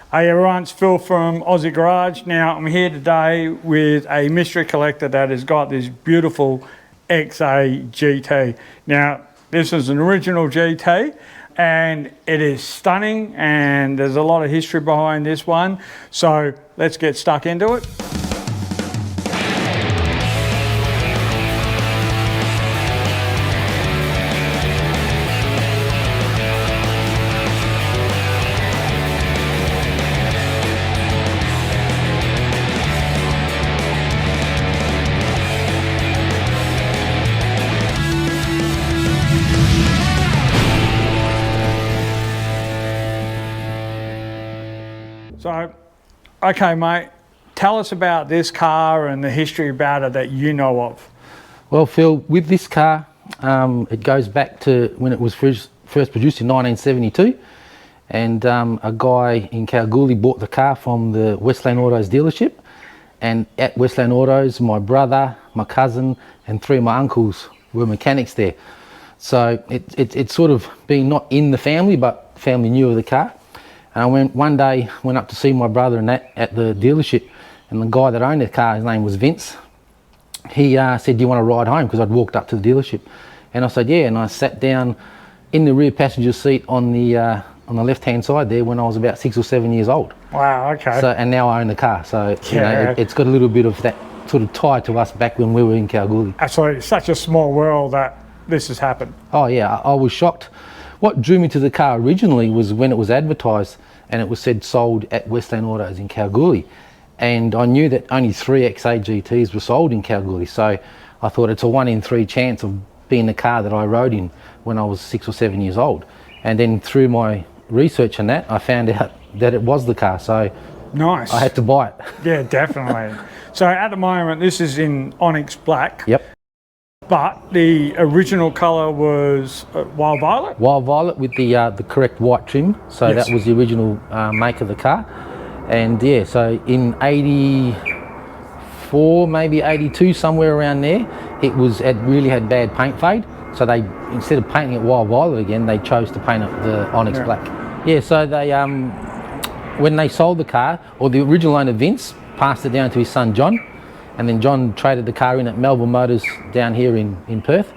Hey everyone, it's Phil from Aussie Garage. Now I'm here today with a mystery collector that has got this beautiful XA GT. Now this is an original GT and it is stunning and there's a lot of history behind this one. So let's get stuck into it. So, okay mate, tell us about this car and the history about it that you know of. Well Phil, with this car, it goes back to when it was first produced in 1972, and a guy in Kalgoorlie bought the car from the Westland Autos dealership, and at Westland Autos my brother, my cousin and three of my uncles were mechanics there. So it's sort of been not in the family, but family knew of the car. And I one day went up to see my brother and that at the dealership, and the guy that owned the car, his name was Vince, he said, do you want to ride home? Because I'd walked up to the dealership. And I said, yeah, and I sat down in the rear passenger seat on the left hand side there when I was about 6 or 7 years old. Wow, okay. So, and now I own the car, so yeah. You know, it's got a little bit of that sort of tie to us back when we were in Kalgoorlie. Absolutely, it's such a small world that this has happened. Oh yeah, I was shocked. What drew me to the car originally was when it was advertised and it was said sold at Westland Autos in Kalgoorlie, and I knew that only 3 XA GTs were sold in Kalgoorlie, so I thought it's a 1 in 3 chance of being the car that I rode in when I was 6 or 7 years old. And then through my research on that, I found out that it was the car, so nice. I had to buy it. Yeah, definitely. So at the moment this is in onyx black. Yep. But the original colour was wild violet? Wild violet with the correct white trim, so yes. That was the original make of the car. And yeah, so in 84, maybe 82, somewhere around there, it really had bad paint fade. So they, instead of painting it wild violet again, they chose to paint it the onyx black. Yeah, so they, when they sold the car, or the original owner Vince passed it down to his son John, and then John traded the car in at Melbourne Motors down here in Perth,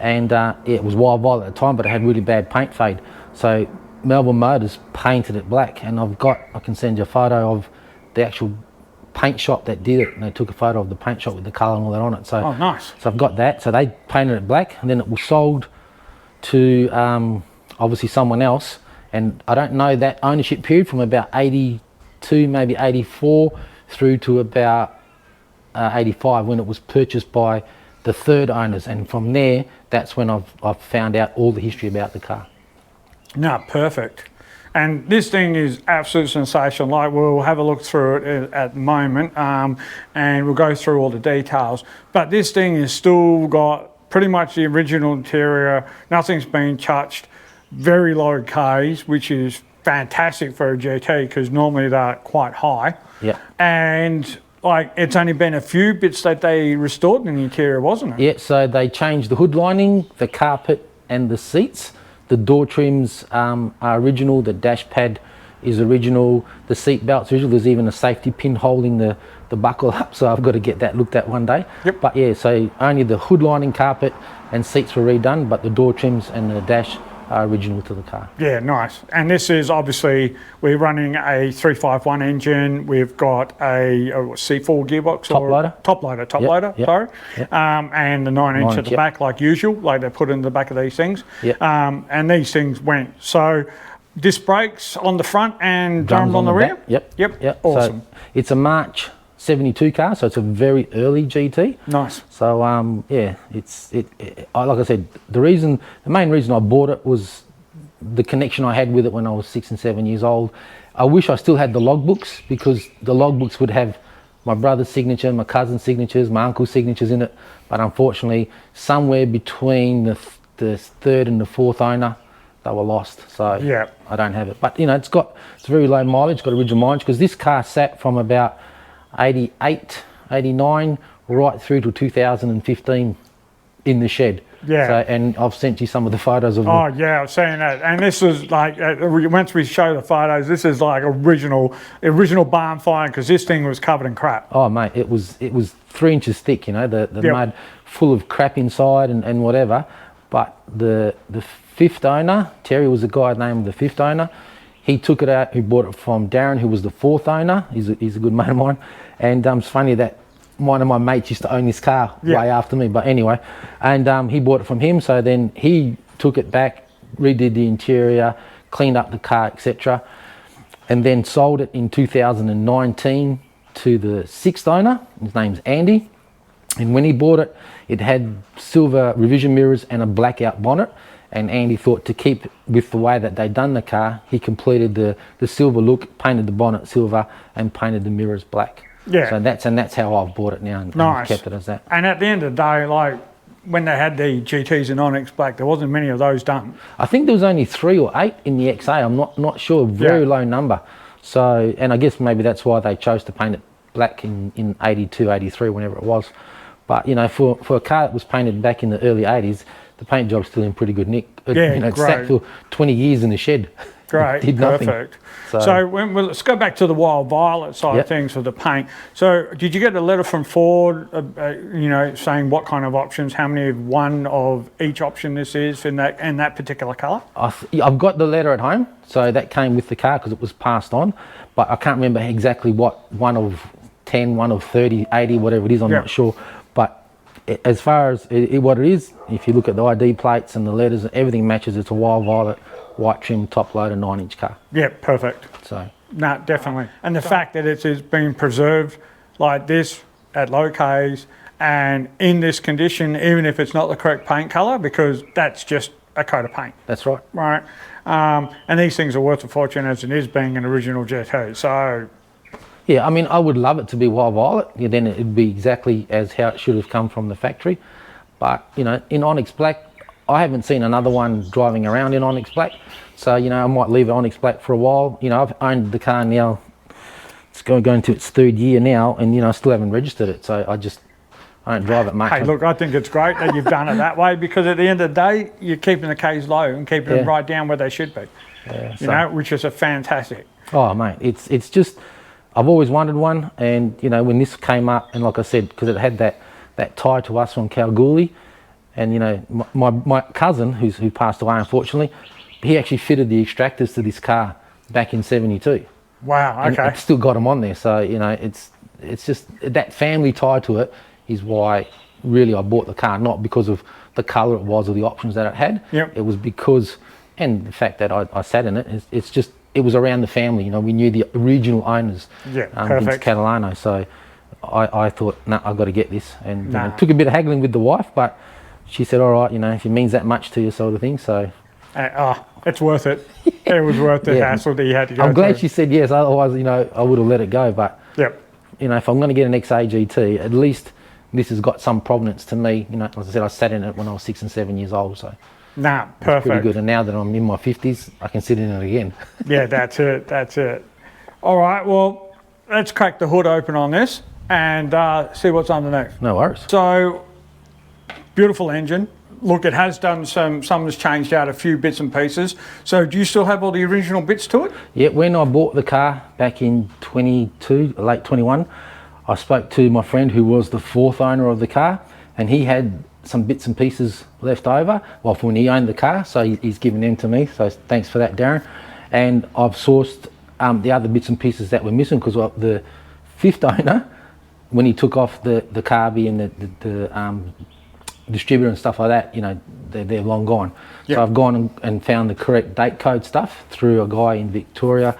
and yeah, it was wild violet at the time, but it had really bad paint fade. So Melbourne Motors painted it black, and I can send you a photo of the actual paint shop that did it, and they took a photo of the paint shop with the colour and all that on it. So, oh, nice. So I've got that. So they painted it black, and then it was sold to obviously someone else, and I don't know that ownership period from about 82, maybe 84 through to about 85 when it was purchased by the third owners, and from there that's when I've found out all the history about the car. No, perfect. And this thing is absolutely sensational. Like, we'll have a look through it at the moment, and we'll go through all the details, but this thing has still got pretty much the original interior, nothing's been touched, very low Ks, which is fantastic for a GT because normally they're quite high. Yeah. And like, it's only been a few bits that they restored in the interior, wasn't it? Yeah, so they changed the hood lining, the carpet and the seats. The door trims are original, the dash pad is original, the seat belt's original. There's even a safety pin holding the buckle up, so I've got to get that looked at one day. Yep. But yeah, so only the hood lining, carpet and seats were redone, but the door trims and the dash are original to the car. Yeah, nice. And this is obviously, we're running a 351 engine. We've got a C4 gearbox. Top loader, sorry. Yep. And the 9-inch at the back, like usual, like they put in the back of these things. Yep. And these things went. So disc brakes on the front and drums on the rear? Yep. Awesome. So it's a March 72 car, so it's a very early GT. Nice. So yeah, like I said, the main reason I bought it was the connection I had with it when I was 6 and 7 years old. I wish I still had the logbooks, because the logbooks would have my brother's signature, my cousin's signatures, my uncle's signatures in it, but unfortunately somewhere between the third and the fourth owner they were lost, so yeah, I don't have it. But you know, it's very low mileage, got original mileage, because this car sat from about 88, 89 right through to 2015 in the shed. Yeah. So, and I've sent you some of the photos of Oh yeah, I've seen that. And this was like, once we show the photos, this is like original barn find, because this thing was covered in crap. Oh mate, it was 3 inches thick, you know, the Yep. mud full of crap inside and whatever. But the fifth owner, Terry was the guy named the fifth owner. He took it out, he bought it from Darren, who was the fourth owner. He's a good mate of mine. And it's funny that one of my mates used to own this car way after me, but anyway. And he bought it from him, so then he took it back, redid the interior, cleaned up the car, etc. And then sold it in 2019 to the sixth owner. His name's Andy. And when he bought it, it had silver revision mirrors and a blackout bonnet. And Andy thought to keep with the way that they'd done the car, he completed the silver look, painted the bonnet silver and painted the mirrors black. Yeah. So that's how I've bought it now and kept it as that. And at the end of the day, like when they had the GTs in onyx black, there wasn't many of those done. I think there was only 3 or 8 in the XA. I'm not sure, very low number. So, and I guess maybe that's why they chose to paint it black in 82, 83, whenever it was. But you know, for a car that was painted back in the early 80s, the paint job's still in pretty good nick. Yeah, you know, it great. sat for 20 years in the shed. Great, Did nothing. perfect. So let's go back to the wild violet side of things for the paint. So did you get a letter from Ford, you know, saying what kind of options, how many of one of each option this is in that particular colour? I've got the letter at home, so that came with the car because it was passed on. But I can't remember exactly what one of 10, one of 30, 80, whatever it is. I'm not sure. But as far as what it is, if you look at the ID plates and the letters, everything matches. It's a wild violet, white trim, top loader, 9-inch car. Yeah, perfect. So no, definitely. And the fact that it's been preserved like this at low Ks and in this condition, even if it's not the correct paint colour, because that's just a coat of paint. that's right. Right. And these things are worth a fortune as it is being an original GT. So Yeah, I mean, I would love it to be wild violet. Yeah, then it'd be exactly as how it should have come from the factory. But you know, in onyx black, I haven't seen another one driving around in onyx black. So you know, I might leave it onyx black for a while. You know, I've owned the car now. It's going to its 3rd year now, and you know, I still haven't registered it. So I don't drive it much. hey, look, I think it's great that you've done it that way, because at the end of the day, you're keeping the Ks low and keeping them right down where they should be. Yeah, You know, which is a fantastic. Oh mate, it's just, I've always wanted one, and you know, when this came up, and like I said, because it had that tie to us from Kalgoorlie, and you know, my cousin who passed away unfortunately, he actually fitted the extractors to this car back in '72. Wow. Okay. And it still got them on there, so you know, it's just that family tie to it is why really I bought the car, not because of the colour it was or the options that it had. Yep. It was because, and the fact that I sat in it, it's just, it was around the family. You know, we knew the original owners, Yeah, Vince perfect. Catalano. So I thought, no, I've got to get this. And you know, it took a bit of haggling with the wife, but she said, all right, you know, if it means that much to you, sort of thing. So it's worth it. It was worth the hassle that you had to go I'm glad through. she said yes. Otherwise, you know, I would have let it go. But Yep. you know, if I'm going to get an XA GT, at least this has got some provenance to me. You know, as I said, I sat in it when I was 6 and 7 years old, so Nah, it's pretty perfect. good. And now that I'm in my 50s, I can sit in it again. Yeah, that's it. That's it. All right. Well, let's crack the hood open on this and see what's underneath. No worries. So, beautiful engine. Look, it has done someone's changed out a few bits and pieces. So, do you still have all the original bits to it? Yeah, when I bought the car back in 22, late 21, I spoke to my friend who was the 4th owner of the car, and he had some bits and pieces left over, well, from when he owned the car, so he's given them to me, so thanks for that, Darren. And I've sourced the other bits and pieces that were missing, because the 5th owner, when he took off the carby and the distributor and stuff like that, you know, they're long gone. Yep. So I've gone and found the correct date code stuff through a guy in Victoria,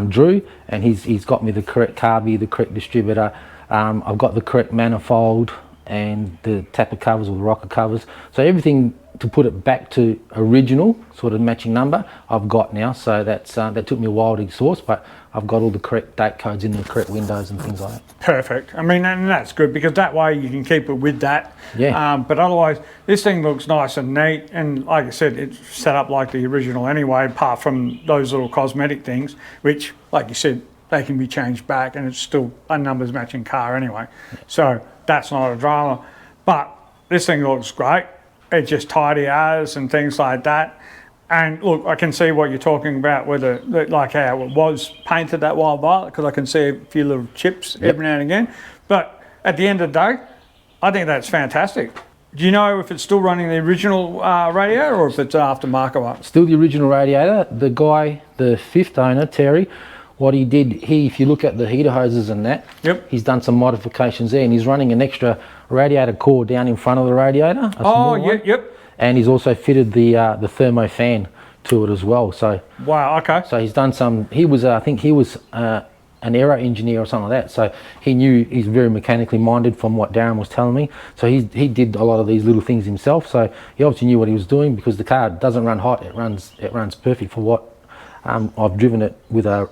Drew, and he's got me the correct carby, the correct distributor. I've got the correct manifold and the tapper covers or the rocker covers. So everything to put it back to original sort of matching number I've got now. So that's that took me a while to source, but I've got all the correct date codes in the correct windows and things like that. Perfect. I mean, and that's good, because that way you can keep it with that. Yeah. But otherwise, this thing looks nice and neat. And like I said, it's set up like the original anyway, apart from those little cosmetic things, which, like you said, they can be changed back and it's still a numbers matching car anyway. So that's not a drama. But this thing looks great. it's just tidy as and things like that. And look, I can see what you're talking about with like how it was painted that wild violet, because I can see a few little chips every now and again. But at the end of the day, I think that's fantastic. Do you know if it's still running the original radiator or if it's an aftermarket one? Still the original radiator. The guy, the fifth owner, Terry, what he did, if you look at the heater hoses and that, he's done some modifications there, and he's running an extra radiator core down in front of the radiator. Oh, yep. And he's also fitted the thermo fan to it as well. So wow, okay. So he's done some. He was, I think, he was an aero engineer or something like that. So he knew, he's very mechanically minded from what Darren was telling me. So he did a lot of these little things himself. So he obviously knew what he was doing, because the car doesn't run hot. It runs perfect for what. I've driven it with a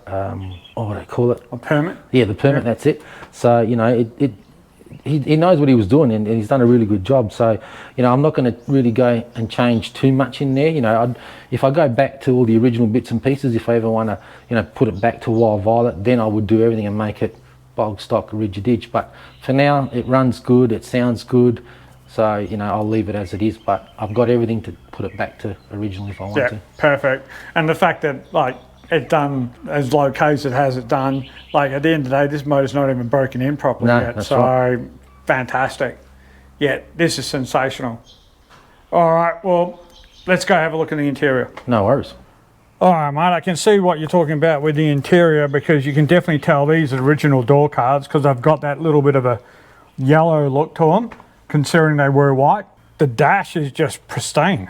what do they call it? A permit. Yeah, the permit. That's it. So you know, he knows what he was doing, and he's done a really good job. So you know, I'm not going to really go and change too much in there. You know, if I go back to all the original bits and pieces, if I ever want to, you know, put it back to wild violet, then I would do everything and make it bog stock rigid ditch. But for now, it runs good. It sounds good. So, you know, I'll leave it as it is, but I've got everything to put it back to originally if I want to. Yeah, perfect. And the fact that, like, it done as low K as it has it done, like, at the end of the day, this motor's not even broken in properly yet. That's so, right. Fantastic. Yeah, this is sensational. All right, well, let's go have a look at the interior. No worries. All right, mate, I can see what you're talking about with the interior, because you can definitely tell these are original door cards, because they've got that little bit of a yellow look to them, considering they were white. The dash is just pristine.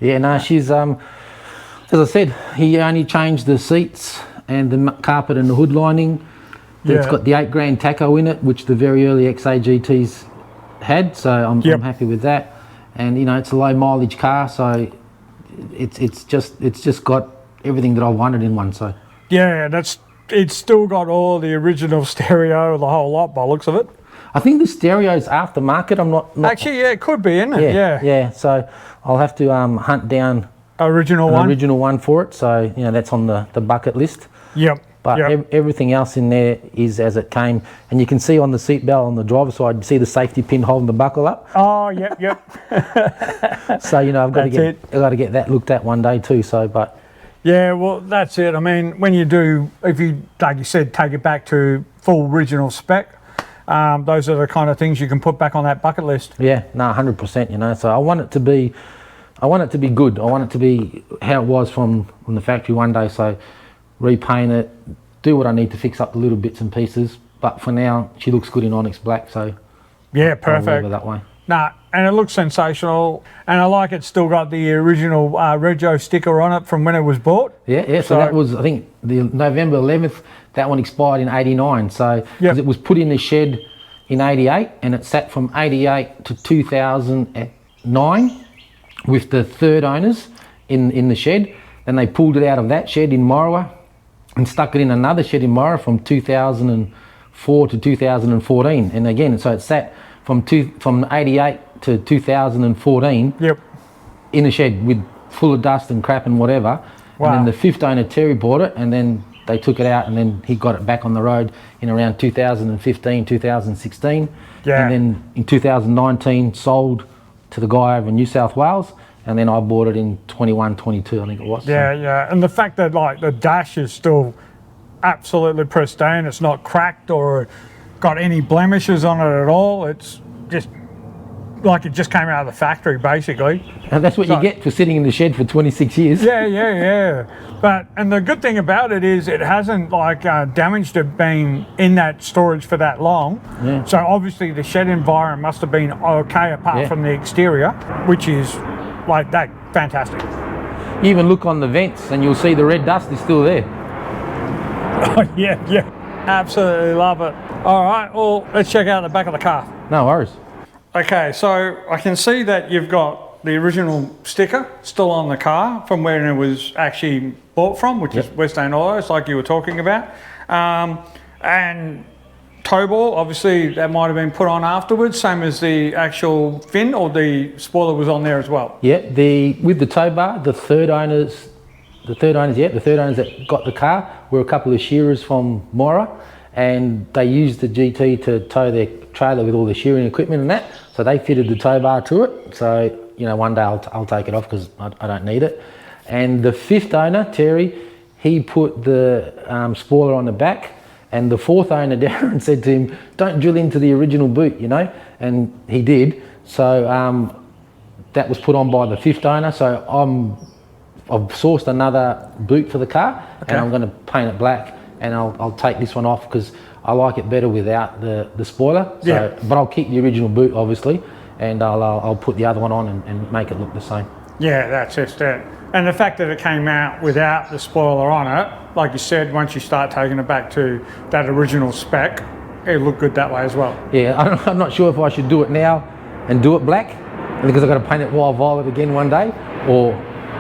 Yeah, no, she's, as I said, he only changed the seats and the carpet and the hood lining. It's got the 8 grand tacho in it, which the very early XA GTs had, so I'm happy with that. And you know, it's a low mileage car, so it's just got everything that I wanted in one. So yeah, it's still got all the original stereo, the whole lot by the looks of it. I think the stereo's aftermarket. I'm not actually, yeah, it could be, isn't it? Yeah. So I'll have to hunt down original one for it. So you know, that's on the bucket list. Yep. But everything else in there is as it came, and you can see on the seat belt on the driver's side, you see the safety pin holding the buckle up. Oh, yep. So you know, I've got to get that looked at one day too. So, but yeah, well, that's it. I mean, when you do, if you, like you said, take it back to full original spec, those are the kind of things you can put back on that bucket list. Yeah, no, 100%. You know, so I want it to be good. I want it to be how it was from the factory one day. So repaint it, do what I need to fix up the little bits and pieces. But for now, she looks good in onyx black. So yeah, perfect. I'll leave her that way. Nah, and it looks sensational, and I like it's still got the original Rego sticker on it from when it was bought. Yeah. So that was, I think, the November 11th. That one expired in '89. So because it was put in the shed in '88, and it sat from '88 to 2009 with the third owners in the shed. Then they pulled it out of that shed in Morawa and stuck it in another shed in Morawa from 2004 to 2014. And again, so it sat from 88 to 2014 in a shed with full of dust and crap and whatever. Wow. And then the fifth owner, Terry, bought it, and then they took it out, and then he got it back on the road in around 2015, 2016. Yeah. And then in 2019 sold to the guy over in New South Wales, and then I bought it in 21, 22, I think it was. Yeah. And the fact that like the dash is still absolutely pristine, it's not cracked or got any blemishes on it at all. It's just like it just came out of the factory, basically. And that's what you get for sitting in the shed for 26 years. Yeah. But, and the good thing about it is it hasn't like damaged it being in that storage for that long. Yeah. So obviously the shed environment must have been okay apart from the exterior, which is like that fantastic. You even look on the vents and you'll see the red dust is still there. Oh, yeah. Absolutely love it. All right, well, let's check out the back of the car. No worries. Okay, so I can see that you've got the original sticker still on the car from where it was actually bought from, which is Westland Autos, like you were talking about. And tow ball, obviously that might have been put on afterwards, same as the actual fin, or the spoiler was on there as well. Yeah, with the tow bar, the third owners that got the car were a couple of shearers from Moira, and they used the GT to tow their trailer with all the shearing equipment and that, so they fitted the tow bar to it. So you know, one day I'll take it off because I don't need it. And the fifth owner, Terry, he put the spoiler on the back, and the fourth owner, Darren, said to him, don't drill into the original boot, you know, and he did. So that was put on by the fifth owner. So I've sourced another boot for the car, and I'm going to paint it black, and I'll take this one off because I like it better without the spoiler. So, but I'll keep the original boot, obviously, and I'll put the other one on and make it look the same. Yeah, that's just it. And the fact that it came out without the spoiler on it, like you said, once you start taking it back to that original spec, it'll look good that way as well. Yeah, I'm not sure if I should do it now and do it black because I've got to paint it wild violet again one day, or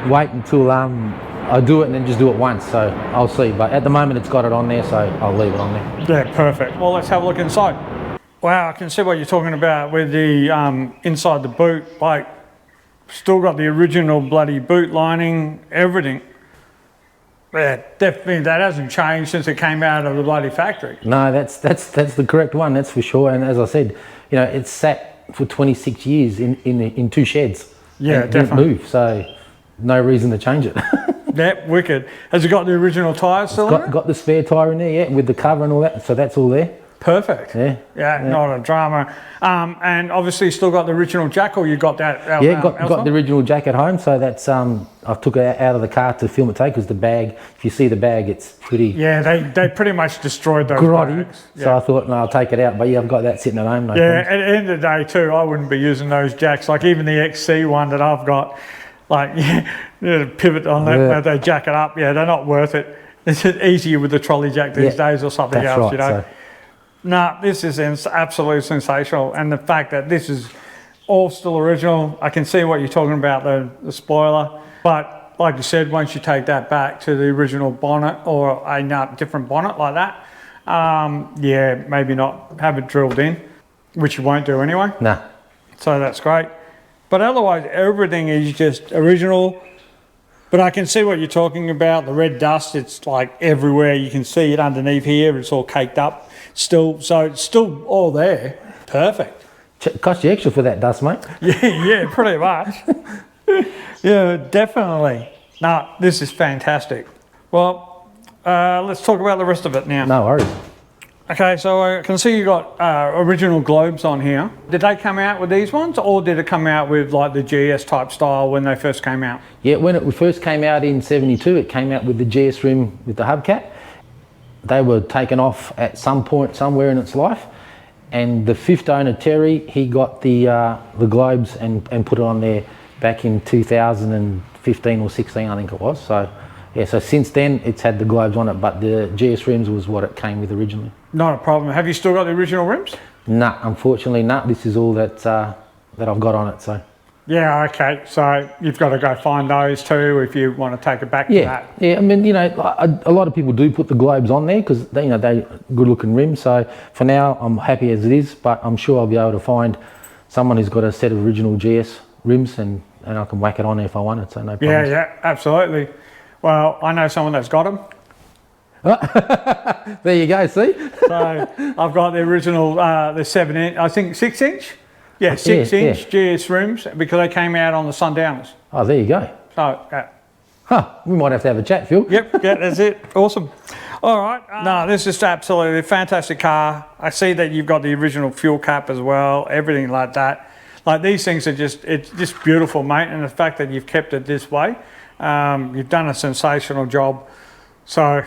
wait until I do it and then just do it once. So I'll see. But at the moment it's got it on there, so I'll leave it on there. Yeah, perfect. Well, let's have a look inside. Wow, I can see what you're talking about with the inside the boot. Like, still got the original bloody boot lining, everything. Yeah, definitely that hasn't changed since it came out of the bloody factory. No, that's the correct one, that's for sure. And as I said, you know, it's sat for 26 years in two sheds. Yeah, and definitely. Didn't move, so no reason to change it. Yeah, wicked. Has it got the original tyres still in it? Got the spare tyre in there, yeah, with the cover and all that. So that's all there. Perfect. Yeah. Not a drama. And obviously still got the original jack, or you got that? Yeah, got the original jack at home. So that's I took it out of the car to film it today because the bag. If you see the bag, it's pretty. Yeah, they pretty much destroyed those bags. Yeah. So I thought, no, I'll take it out. But yeah, I've got that sitting at home. No at the end of the day too, I wouldn't be using those jacks. Like even the XC one that I've got, like pivot on that, they jack it up. Yeah, they're not worth it. It's easier with the trolley jack these days or something else, right, you know. So. No, this is absolutely sensational, and the fact that this is all still original. I can see what you're talking about, the spoiler, but like you said, once you take that back to the original bonnet or a different bonnet like that, yeah, maybe not have it drilled in, which you won't do anyway. Nah. So that's great. But otherwise, everything is just original. But I can see what you're talking about. The red dust, it's like everywhere. You can see it underneath here. It's all caked up still. So it's still all there. Perfect. Cost you extra for that dust, mate. Yeah, pretty much. Yeah, definitely. No, this is fantastic. Well, let's talk about the rest of it now. No worries. Okay, so I can see you got original globes on here. Did they come out with these ones, or did it come out with like the GS type style when they first came out? Yeah, when it first came out in '72, it came out with the GS rim with the hubcap. They were taken off at some point somewhere in its life, and the fifth owner, Terry, he got the globes and put it on there back in 2015 or 16, I think it was. So yeah, so since then it's had the globes on it, but the GS rims was what it came with originally. Not a problem. Have you still got the original rims? Nah, unfortunately not. This is all that that I've got on it. So. Yeah, okay. So you've got to go find those too if you want to take it back to that. Yeah, I mean, you know, a lot of people do put the globes on there because they, you know, they're good looking rims. So for now, I'm happy as it is, but I'm sure I'll be able to find someone who's got a set of original GS rims and I can whack it on there if I want it. So no problem. Yeah, absolutely. Well, I know someone that's got them. There you go, see? So I've got the original, the 7-inch, I think 6-inch? Yeah, 6-inch GS rims because they came out on the Sundowners. Oh, there you go. So, we might have to have a chat, Phil. Yep, yeah, that's it. Awesome. All right. No, this is absolutely a fantastic car. I see that you've got the original fuel cap as well, everything like that. Like these things are just, it's just beautiful, mate. And the fact that you've kept it this way, you've done a sensational job. So,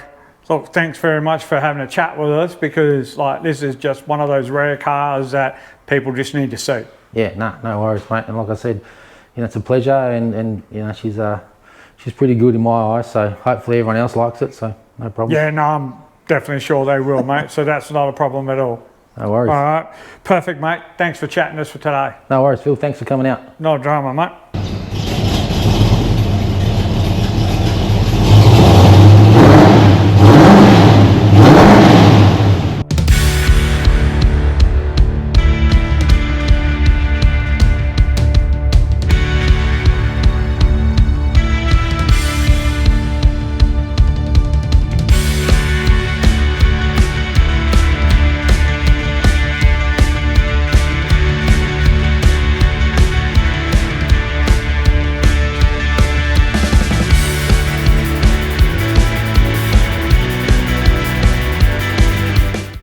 look, thanks very much for having a chat with us because like this is just one of those rare cars that people just need to see. Yeah, no worries, mate. And like I said, you know, it's a pleasure and you know, she's pretty good in my eyes, so hopefully everyone else likes it, so no problem. Yeah, no, I'm definitely sure they will, mate, so that's not a problem at all. No worries. All right, perfect, mate. Thanks for chatting to us for today. No worries, Phil. Thanks for coming out. No drama, mate.